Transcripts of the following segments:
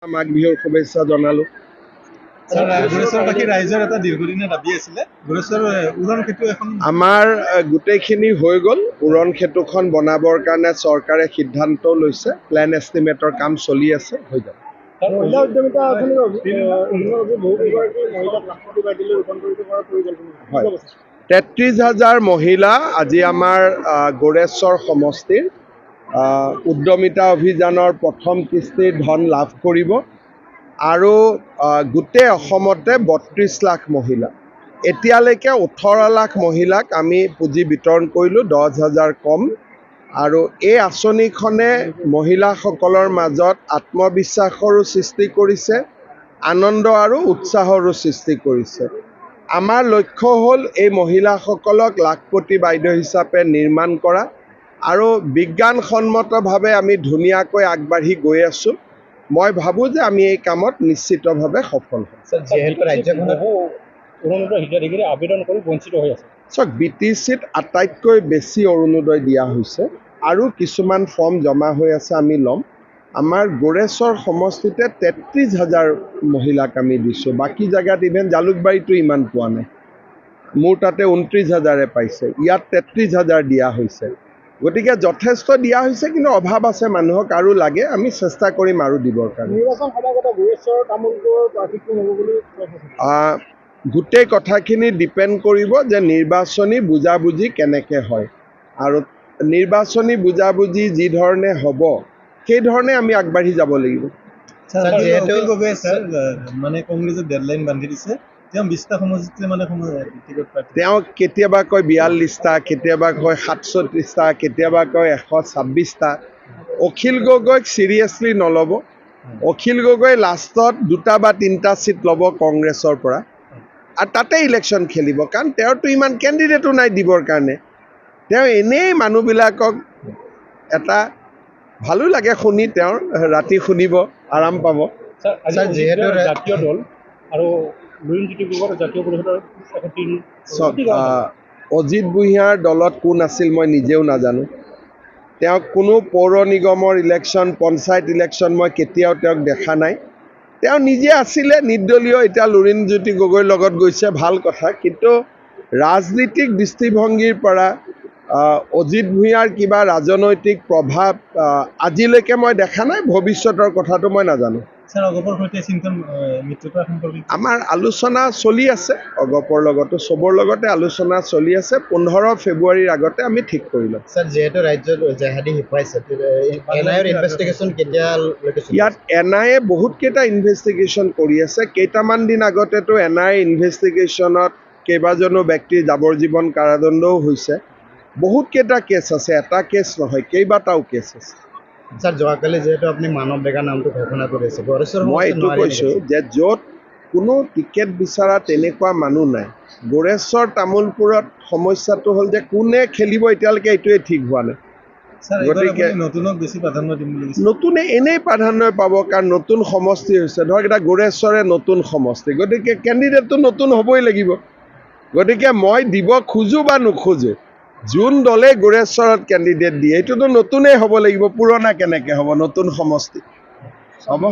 মাঘ বিহুৰ শুভেচ্ছা জনালো। গুৰেশ্বৰবাসী ৰাইজৰ এটা দীৰ্ঘদিনীয়া দাবী আছিলে গুৰেশ্বৰ উৰণ সেতু এখন আমাৰ গোটেইখিনি হৈ গ'ল। উৰণ সেতুখন বনাবৰ কাৰণে চৰকাৰে সিদ্ধান্ত লৈছে, প্লেন এষ্টিমেটৰ কাম চলি আছে, হৈ যাব। মহিলা উদ্যমিতা আঁচনিৰ অধীনত বহুকেইগৰাকী মহিলাক লাখপতি বাইদেউলৈ ৰূপান্তৰিত কৰাৰ পৰিকল্পনা হয়, 33,000 মহিলা আজি আমাৰ গোৰেশ্বৰ সমষ্টিৰ উদ্যমিতা অভিযানৰ প্ৰথম কিস্তিৰ ধন লাভ কৰিব আৰু গোটেই অসমতে 32 লাখ মহিলা, এতিয়ালৈকে 18 লাখ মহিলাক আমি পুঁজি বিতৰণ কৰিলোঁ, 10,000 কম। আৰু এই আঁচনিখনে মহিলাসকলৰ মাজত আত্মবিশ্বাসৰো সৃষ্টি কৰিছে, আনন্দ আৰু উৎসাহৰো সৃষ্টি কৰিছে। আমাৰ লক্ষ্য হ'ল এই মহিলাসকলক লাখপতি বাইদেউ হিচাপে নিৰ্মাণ কৰা আৰু বিজ্ঞানসন্মতভাৱে আমি ধুনীয়াকৈ আগবাঢ়ি গৈ আছোঁ। মই ভাবোঁ যে আমি এই কামত নিশ্চিতভাৱে সফল হ'ম। যিহেতু ৰাজ্যখনত অৰুণোদয় হিতাধিকাৰী আবেদন কৰি বঞ্চিত হৈ আছে। চাওক, BTCত আটাইতকৈ বেছি অৰুণোদয় দিয়া হৈছে আৰু কিছুমান ফৰ্ম জমা হৈ আছে, আমি ল'ম। আমাৰ গোৰেশ্বৰ সমষ্টিতে 33,000 মহিলাক আমি দিছোঁ, বাকী জেগাত ইভেন জালুকবাৰীতো ইমান পোৱা নাই। মোৰ তাতে 29,000 পাইছে, ইয়াত 33,000 দিয়া হৈছে। গতিকে যথেষ্ট দিয়া হৈছে, কিন্তু অভাৱ আছে, মানুহক আৰু লাগে, আমি চেষ্টা কৰিম আৰু দিবৰ কাৰণে। নিৰ্বাচন সমাগত গুৰেশ্বৰ তামোলপুৰৰ প্ৰাৰ্থী কোন হ'ব বুলি গোটেই কথাখিনি ডিপেণ্ড কৰিব যে নিৰ্বাচনী বুজাবুজি কেনেকৈ হয়, আৰু নিৰ্বাচনী বুজাবুজি যি ধৰণে হ'ব সেইধৰণে আমি আগবাঢ়ি যাব লাগিব। অখিল গগৈয়ে মানে কংগ্ৰেছে ডেডলাইন বান্ধি দিছে, তেওঁ 20টা সমষ্টিতে মানে ব্যক্তিগত প্ৰাৰ্থী। তেওঁ কেতিয়াবা কয় 42টা, কেতিয়াবা কয় 67টা, কেতিয়াবা কয় 126টা। অখিল গগৈক চিৰিয়াছলি নল'ব। অখিল গগৈ লাষ্টত 2টা বা 3টা চিট ল'ব কংগ্ৰেছৰ পৰা আৰু তাতে ইলেকশ্যন খেলিব, কাৰণ তেওঁৰতো ইমান কেণ্ডিডেটো নাই দিবৰ কাৰণে। তেওঁ এনেই মানুহবিলাকক এটা ভালো লাগে শুনি, তেওঁৰ ৰাতি শুনিব, আৰাম পাব। যিহেতু জাতীয় দল আৰু লুৰিণজ্যোতি গগৈৰ জাতীয় পৰিষদৰ অজিত ভূঞাৰ দলত কোন আছিল মই নিজেও নাজানো। তেওঁক কোনো পৌৰ নিগমৰ ইলেকশ্যন, পঞ্চায়ত ইলেকশ্যন মই কেতিয়াও তেওঁক দেখা নাই। তেওঁ নিজে আছিলে নিৰ্দলীয়, এতিয়া লুৰিণজ্যোতি গগৈৰ লগত গৈছে, ভাল কথা। কিন্তু ৰাজনীতিক দৃষ্টিভংগীৰ পৰা অজিত ভূঞাৰ কিবা ৰাজনৈতিক প্ৰভাৱ আজিলৈকে মই দেখা নাই, ভৱিষ্যতৰ কথাটো মই নাজানো। আমাৰ আলোচনা চলি আছে, অগপৰ লগতো চবৰ লগতে আলোচনা চলি আছে। 15 ফেব্ৰুৱাৰীৰ আগতে আমি ঠিক কৰি ল'ম। যিহেতু ৰাজ্যত জেহাদী হিফাইছে, এনআইৰ ইনভেষ্টিগেশ্যন কেতিয়ালৈকে? ইয়াত NIA বহুতকেইটা ইনভেষ্টিগেশ্যন কৰি আছে। কেইটামান দিন আগতেতো NIA ইনভেষ্টিগেশ্যনত কেইবাজনো ব্যক্তিৰ যাৱজ্জীৱন কাৰাদণ্ডও হৈছে। বহুতকেইটা কেছ আছে, এটা কেছ নহয়, কেইবাটাও কেছ আছে। ছাৰ, যোৱাকালি যিহেতু আপুনি মানৱ ডেকাৰ নামটো ঘোষণা কৰিছে, মই এইটো কৈছোঁ যে য'ত কোনো টিকেট বিচৰা তেনেকুৱা মানুহ নাই। গোৰেশ্বৰ তামোলপুৰত সমস্যাটো হ'ল যে কোনে খেলিব এতিয়ালৈকে এইটোৱে ঠিক হোৱা নাই। গতিকে নতুনে এনেই প্ৰাধান্য পাব, কাৰণ নতুন সমষ্টি হৈছে। ধৰক এটা গোৰেশ্বৰে নতুন সমষ্টি, গতিকে কেণ্ডিডেটটো নতুন হ'বই লাগিব। গতিকে মই দিব খোজোঁ বা নোখোজোঁ, যোন দলে গোৰেশ্বৰত কেণ্ডিডেট দিয়ে এইটোতো নতুনেই হ'ব লাগিব, পুৰণা কেনেকৈ হ'ব, নতুন সমষ্টি হ'ব।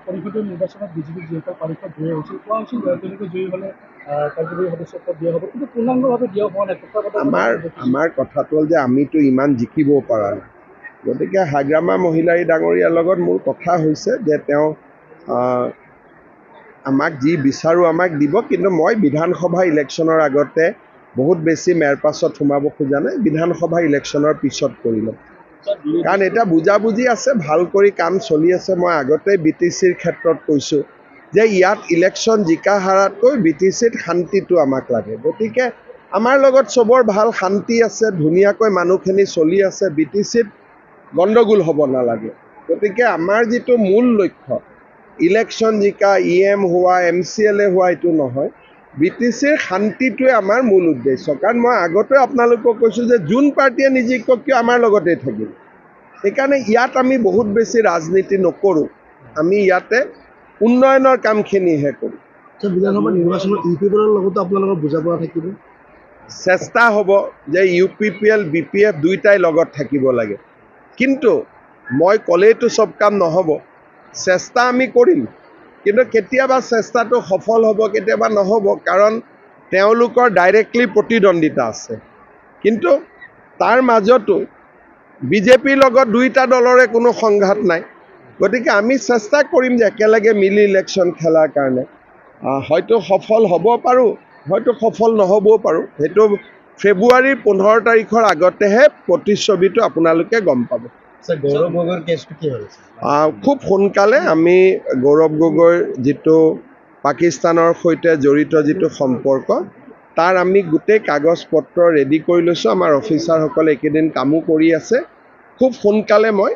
পৰিষদীয় নিৰ্বাচনত বিজেপি যিসকল পাৰিষদ জয়ী হৈছিল, কোৱা হৈছিল তেওঁলোকে জয়ী হ'লে কাৰ্যবাহী সদস্যত্ব দিয়া হ'ব, কিন্তু পূৰ্ণাংগভাৱে দিয়া হোৱা নাই। আমাৰ কথাটো হ'ল যে আমিতো ইমান জিকিবও পৰা নাই। গতিকে হাগ্ৰামা মহিলাই ডাঙৰীয়াৰ লগত মোৰ কথা হৈছে যে তেওঁ আমাক যি বিচাৰোঁ আমাক দিব, কিন্তু মই বিধানসভা ইলেকশ্যনৰ আগতে বহুত বেছি মেৰপাছত সোমাব খোজা নাই। বিধানসভা ইলেকশ্যনৰ পিছত কৰি ল'ম, কাৰণ এতিয়া বুজাবুজি আছে, ভাল কৰি কাম চলি আছে। মই আগতেই BTCৰ ক্ষেত্ৰত কৈছোঁ যে ইয়াত ইলেকশ্যন জিকা হাৰাতকৈ BTCত শান্তিটো আমাক লাগে। গতিকে আমাৰ লগত চবৰ ভাল শান্তি আছে, ধুনীয়াকৈ মানুহখিনি চলি আছে। BTCত গণ্ডগোল হ'ব নালাগে। গতিকে আমাৰ যিটো মূল লক্ষ্য, ইলেকশ্যন জিকা, EM হোৱা, MCLA হোৱা, এইটো নহয়। BTCৰ শান্তিটোৱে আমাৰ মূল উদ্দেশ্য। কাৰণ মই আগতে আপোনালোকক কৈছোঁ যে যোন পাৰ্টীয়ে নিজিকক কিয় আমাৰ লগতেই থাকিব। সেইকাৰণে ইয়াত আমি বহুত বেছি ৰাজনীতি নকৰোঁ, আমি ইয়াতে উন্নয়নৰ কামখিনিহে কৰোঁ। বিধানসভা নিৰ্বাচনত UPPৰ লগতো আপোনালোকৰ বুজাপৰা থাকিব। চেষ্টা হ'ব যে UPPL, BPF দুইটাই লগত থাকিব লাগে। কিন্তু মই ক'লেইতো চব কাম নহ'ব। চেষ্টা আমি কৰিম, কিন্তু কেতিয়াবা চেষ্টাটো সফল হ'ব, কেতিয়াবা নহ'ব, কাৰণ তেওঁলোকৰ ডাইৰেক্টলি প্ৰতিদ্বন্দ্বিতা আছে। কিন্তু তাৰ মাজতো বিজেপিৰ লগত দুইটা দলৰে কোনো সংঘাত নাই, গতিকে আমি চেষ্টা কৰিম যে একেলগে মিলি ইলেকশ্যন খেলাৰ কাৰণে। হয়তো সফল হ'ব পাৰোঁ, হয়তো সফল নহ'বও পাৰোঁ। সেইটো ফেব্ৰুৱাৰীৰ 15 তাৰিখৰ আগতেহে প্ৰতিচ্ছবিটো আপোনালোকে গম পাব। স্যাৰ গৌৰব গগৈৰ কেছটো কি হ'ল? খুব সোনকালে আমি গৌৰৱ গগৈৰ যিটো পাকিস্তানৰ সৈতে জড়িত যিটো সম্পৰ্ক, তাৰ আমি গোটেই কাগজ পত্ৰ ৰেডি কৰি লৈছোঁ। আমাৰ অফিচাৰসকলে এইকেইদিন কামো কৰি আছে। খুব সোনকালে মই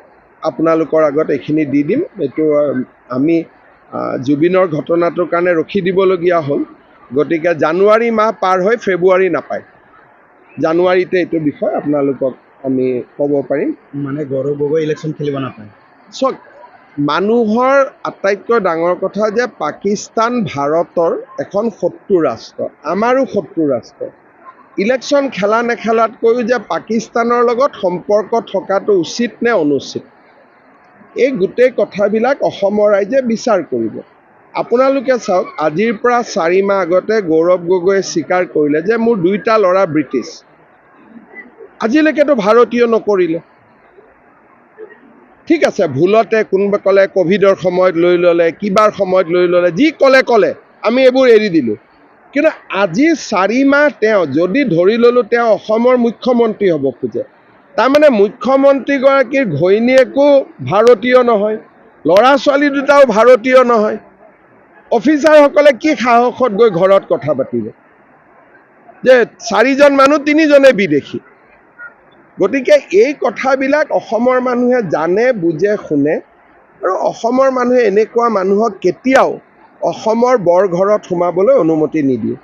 আপোনালোকৰ আগত এইখিনি দি দিম। এইটো আমি জুবিনৰ ঘটনাটোৰ কাৰণে ৰখি দিবলগীয়া হ'ল, গতিকে জানুৱাৰী মাহ পাৰ হৈ ফেব্ৰুৱাৰী নাপায়, জানুৱাৰীতে এইটো বিষয় আপোনালোকক আমি ক'ব পাৰিম। মানে গৌৰৱ গগৈ ইলেকশ্যন খেলিব নাপায়। চাওক, মানুহৰ আটাইতকৈ ডাঙৰ কথা যে পাকিস্তান ভাৰতৰ এখন শত্ৰু ৰাষ্ট্ৰ, আমাৰো শত্ৰু ৰাষ্ট্ৰ। ইলেকশ্যন খেলা নেখেলাতকৈও যে পাকিস্তানৰ লগত সম্পৰ্ক থকাটো উচিত নে অনুচিত, এই গোটেই কথাবিলাক অসমৰ ৰাইজে বিচাৰ কৰিব। আপোনালোকে চাওক, আজিৰ পৰা 4 মাহ আগতে গৌৰৱ গগৈয়ে স্বীকাৰ কৰিলে যে মোৰ 2টা ল'ৰা ব্ৰিটিছ। আজিলৈকেতো ভাৰতীয় নকৰিলে। ঠিক আছে, ভুলতে কোনোবা ক'লে ক'ভিডৰ সময়ত লৈ ল'লে, কিবাৰ সময়ত লৈ ল'লে, যি ক'লে আমি এইবোৰ এৰি দিলোঁ। কিন্তু আজি 4 মাহ তেওঁ যদি ধৰি ল'লোঁ তেওঁ অসমৰ মুখ্যমন্ত্ৰী হ'ব খোজে, তাৰমানে মুখ্যমন্ত্ৰীগৰাকীৰ ঘৈণীয়েকো ভাৰতীয় নহয়, ল'ৰা ছোৱালী দুটাও ভাৰতীয় নহয়। অফিচাৰসকলে কি সাহসত গৈ ঘৰত কথা পাতিব যে 4জন মানুহ 3জনে বিদেশী? গতিকে এই কথাবিলাক অসমৰ মানুহে জানে, বুজে, শুনে, আৰু অসমৰ মানুহে এনেকুৱা মানুহক কেতিয়াও অসমৰ বৰঘৰত সোমাবলৈ অনুমতি নিদিয়ে।